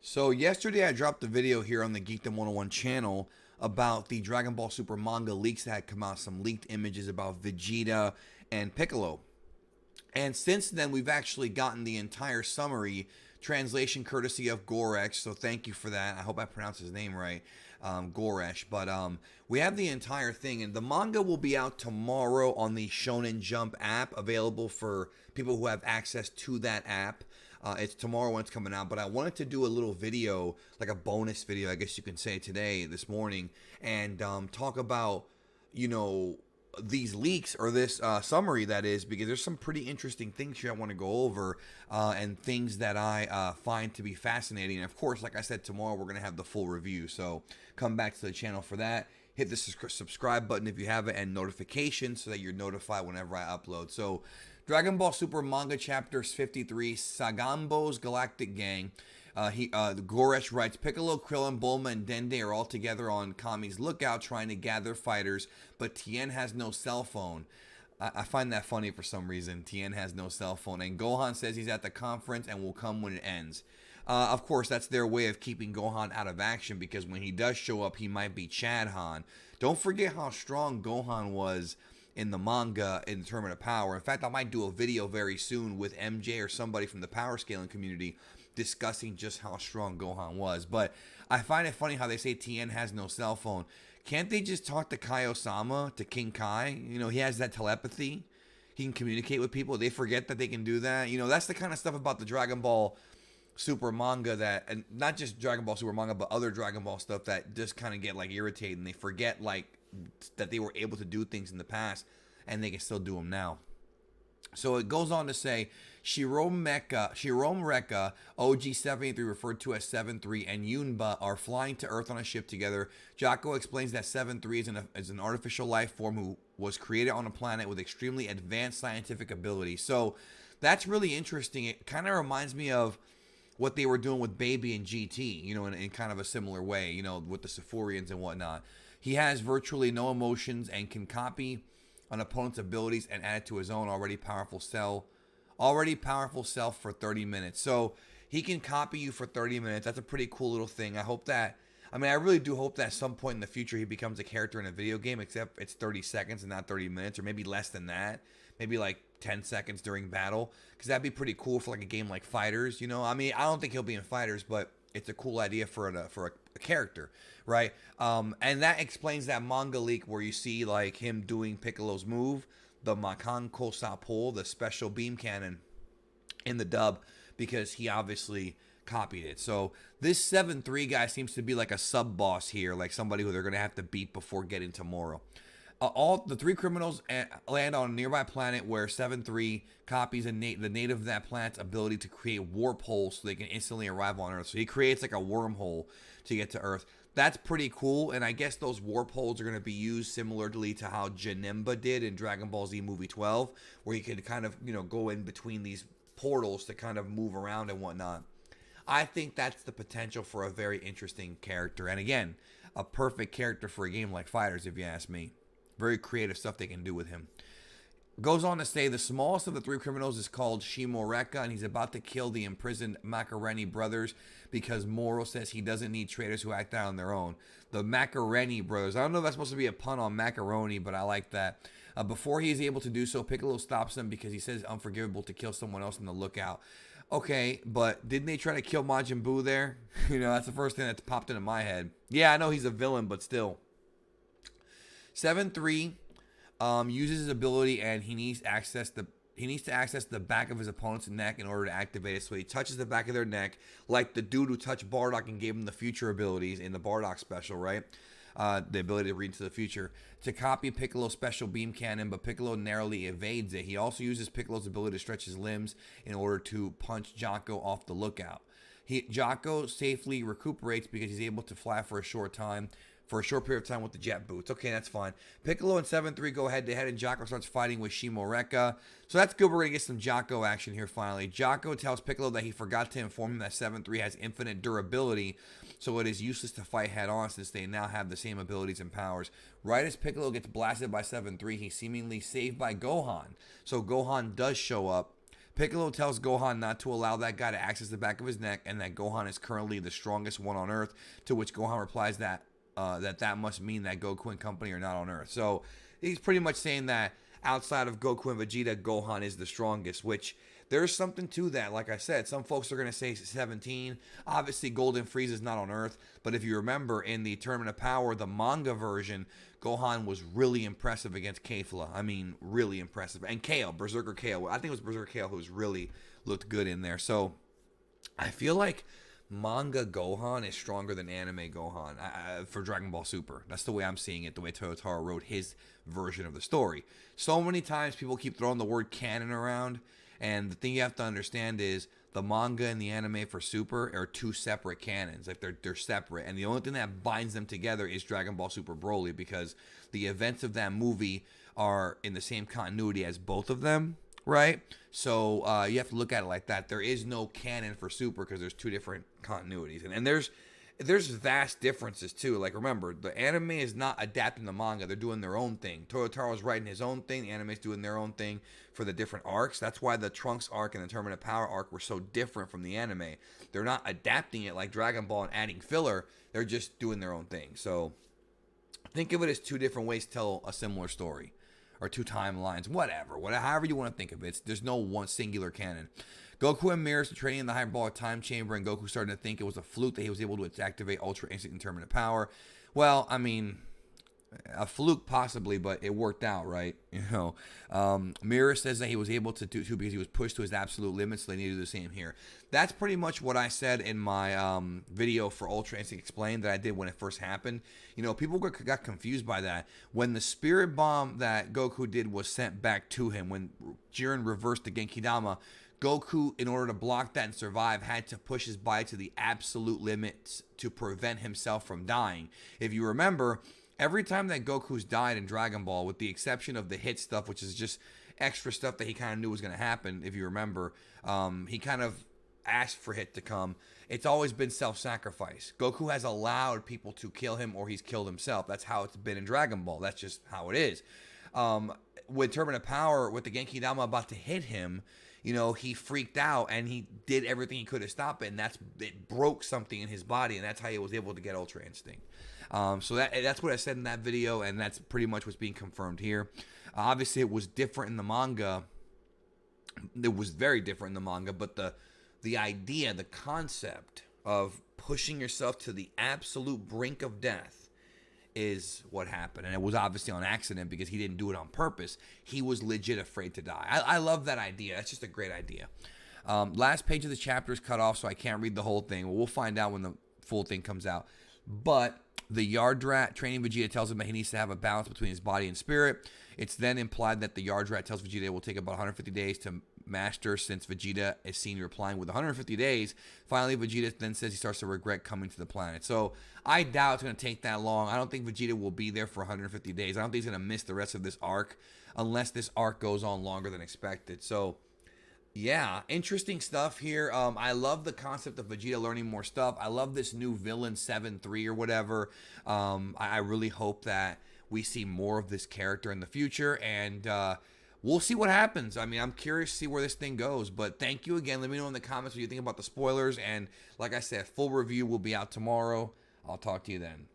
So yesterday I dropped a video here on the Geekdom 101 channel about the Dragon Ball Super manga leaks that had come out, some leaked images about Vegeta and Piccolo. And since then, we've actually gotten the entire summary, translation courtesy of Goresh. So thank you for that. I hope I pronounced his name right, Goresh. But we have the entire thing, and the manga will be out tomorrow on the Shonen Jump app, available for people who have access to that app. It's tomorrow when it's coming out, but I wanted to do a little video, like a bonus video, I guess you can say, this morning, and talk about, you know, these leaks or this summary, that is, because there's some pretty interesting things here I want to go over, and things that I find to be fascinating. And of course, like I said, tomorrow we're going to have the full review, so come back to the channel for that. Hit the subscribe button if you haven't, and notifications so that you're notified whenever I upload. So Dragon Ball Super Manga Chapters 53, Sagambo's Galactic Gang. Goresh writes, Piccolo, Krillin, Bulma, and Dende are all together on Kami's lookout trying to gather fighters, but Tien has no cell phone. I find that funny for some reason. Tien has no cell phone. And Gohan says he's at the conference and will come when it ends. Of course, that's their way of keeping Gohan out of action, because when he does show up, he might be Chad Han. Don't forget how strong Gohan was in the manga in the Tournament of Power. In fact, I might do a video very soon with MJ or somebody from the power scaling community discussing just how strong Gohan was. But I find it funny how they say Tien has no cell phone. Can't they just talk to Kai-Osama, to King Kai? You know, he has that telepathy. He can communicate with people. They forget that they can do that. You know, that's the kind of stuff about the Dragon Ball Super manga that, and not just Dragon Ball Super manga, but other Dragon Ball stuff that just kind of get like irritating. They forget like that they were able to do things in the past, and they can still do them now. So it goes on to say, Shirome Reka, OG-73, referred to as 7-3, and Yunba are flying to Earth on a ship together. Jocko explains that 7-3 is an artificial life form who was created on a planet with extremely advanced scientific ability. So that's really interesting. It kind of reminds me of what they were doing with Baby and GT, you know, in kind of a similar way, you know, with the Sephorians and whatnot. He has virtually no emotions and can copy an opponent's abilities and add it to his own already powerful self for 30 minutes. So he can copy you for 30 minutes. That's a pretty cool little thing. I really do hope that at some point in the future he becomes a character in a video game, except it's 30 seconds and not 30 minutes, or maybe less than that. Maybe like 10 seconds during battle, because that'd be pretty cool for like a game like Fighters, you know? I mean, I don't think he'll be in Fighters, but it's a cool idea for a character, right? And that explains that manga leak where you see like him doing Piccolo's move, the Makan Kosa pull, the special beam cannon in the dub, because he obviously copied it. So this 7-3 guy seems to be like a sub boss here, like somebody who they're gonna have to beat before getting to Moro. All the three criminals land on a nearby planet where 7-3 copies the native of that planet's ability to create warp holes so they can instantly arrive on Earth. So he creates like a wormhole to get to Earth. That's pretty cool, and I guess those warp holes are going to be used similarly to how Janemba did in Dragon Ball Z Movie 12, where you could kind of, you know, go in between these portals to kind of move around and whatnot. I think that's the potential for a very interesting character, and again, a perfect character for a game like Fighters, if you ask me. Very creative stuff they can do with him. Goes on to say the smallest of the three criminals is called Shimoreka, and he's about to kill the imprisoned Macareni brothers because Moro says he doesn't need traitors who act out on their own. The Macareni brothers. I don't know if that's supposed to be a pun on macaroni, but I like that. Before he is able to do so, Piccolo stops him because he says it's unforgivable to kill someone else on the lookout. Okay, but didn't they try to kill Majin Buu there? You know, that's the first thing that's popped into my head. Yeah, I know he's a villain, but still. 7-3 uses his ability, and he needs to access the back of his opponent's neck in order to activate it. So he touches the back of their neck, like the dude who touched Bardock and gave him the future abilities in the Bardock special, right? The ability to read into the future, to copy Piccolo's special beam cannon, but Piccolo narrowly evades it. He also uses Piccolo's ability to stretch his limbs in order to punch Jocko off the lookout. Jocko safely recuperates because he's able to fly for a short period of time with the jet boots. Okay, that's fine. Piccolo and 7-3 go head-to-head, and Jocko starts fighting with Shimoreka. So that's good. We're going to get some Jocko action here finally. Jocko tells Piccolo that he forgot to inform him that 7-3 has infinite durability, so it is useless to fight head-on since they now have the same abilities and powers. Right as Piccolo gets blasted by 7-3, he's seemingly saved by Gohan. So Gohan does show up. Piccolo tells Gohan not to allow that guy to access the back of his neck, and that Gohan is currently the strongest one on Earth. To which Gohan replies that that must mean that Goku and company are not on Earth. So he's pretty much saying that outside of Goku and Vegeta, Gohan is the strongest, which there's something to that. Like I said, some folks are going to say 17. Obviously, Golden Frieza is not on Earth. But if you remember, in the Tournament of Power, the manga version, Gohan was really impressive against Kefla. I mean, really impressive. And KO, Berserker KO. I think it was Berserker KO who was really looked good in there. So I feel like manga Gohan is stronger than anime Gohan for Dragon Ball Super. That's the way I'm seeing it, the way Toyotaro wrote his version of the story. So many times people keep throwing the word canon around, and the thing you have to understand is the manga and the anime for Super are two separate canons. Like they're separate, and the only thing that binds them together is Dragon Ball Super Broly, because the events of that movie are in the same continuity as both of them. Right? So you have to look at it like that. There is no canon for Super because there's two different continuities. And there's vast differences too. Like remember, the anime is not adapting the manga. They're doing their own thing. Toyotaro's writing his own thing. The anime's doing their own thing for the different arcs. That's why the Trunks arc and the Tournament of Power arc were so different from the anime. They're not adapting it like Dragon Ball and adding filler. They're just doing their own thing. So think of it as two different ways to tell a similar story. Or two timelines, whatever, however you want to think of it. There's no one singular canon. Goku and Merus are training in the hyperbolic time chamber, and Goku starting to think it was a fluke that he was able to activate Ultra Instinct and Tournament of Power. Well, I mean, a fluke possibly, but it worked out, right? You know, Merus says that he was able to do so because he was pushed to his absolute limits, so they need to do the same here. That's pretty much what I said in my video for Ultra Instinct Explained that I did when it first happened. You know, people got confused by that. When the Spirit Bomb that Goku did was sent back to him, when Jiren reversed the Genki Dama, Goku, in order to block that and survive, had to push his body to the absolute limits to prevent himself from dying. If you remember, every time that Goku's died in Dragon Ball, with the exception of the hit stuff, which is just extra stuff that he kind of knew was going to happen, if you remember, he kind of asked for Hit to come. It's always been self-sacrifice. Goku has allowed people to kill him, or he's killed himself. That's how it's been in Dragon Ball. That's just how it is. With Tournament of Power, with the Genki Dama about to hit him, you know, he freaked out and he did everything he could to stop it, and it broke something in his body, and that's how he was able to get Ultra Instinct. So that's what I said in that video, and that's pretty much what's being confirmed here. Obviously, it was different in the manga. It was very different in the manga, but the idea, the concept of pushing yourself to the absolute brink of death is what happened. And it was obviously on accident because he didn't do it on purpose. He was legit afraid to die. I love that idea. That's just a great idea. Last page of the chapter is cut off, so I can't read the whole thing. We'll find out when the full thing comes out. But the Yard Rat training Vegeta tells him that he needs to have a balance between his body and spirit. It's then implied that the Yard Rat tells Vegeta it will take about 150 days to master, since Vegeta is seen replying with 150 days. Finally, Vegeta then says he starts to regret coming to the planet. So I doubt it's going to take that long. I don't think Vegeta will be there for 150 days. I don't think he's going to miss the rest of this arc unless this arc goes on longer than expected. So yeah, interesting stuff here. I love the concept of Vegeta learning more stuff. I love this new villain 7-3 or whatever. I really hope that we see more of this character in the future, and we'll see what happens. I mean, I'm curious to see where this thing goes, but thank you again. Let me know in the comments what you think about the spoilers, and like I said, full review will be out tomorrow. I'll talk to you then.